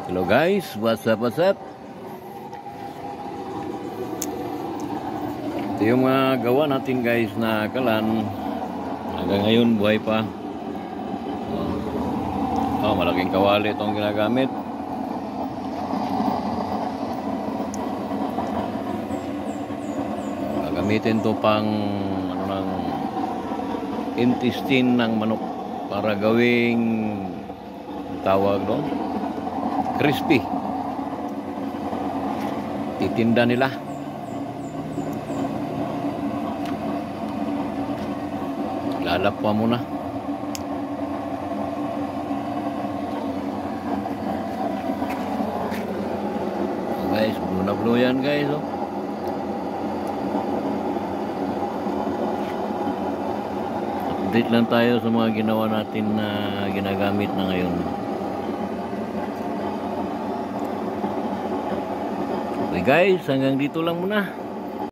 Hello guys, what's up, what's up? Ito yung mga gawa natin guys na kalan. Hanggang ngayon buhay pa. Malaking kawali itong ginagamit. Gagamitin to pang ng intestine ng manok para gawing tawag doon, crispy. Titinda nila. Lalap pa muna. Guys, blue na blue yan guys, oh. Update lang tayo sa mga ginawa natin na ginagamit na ngayon. Okay guys, hanggang dito lang muna.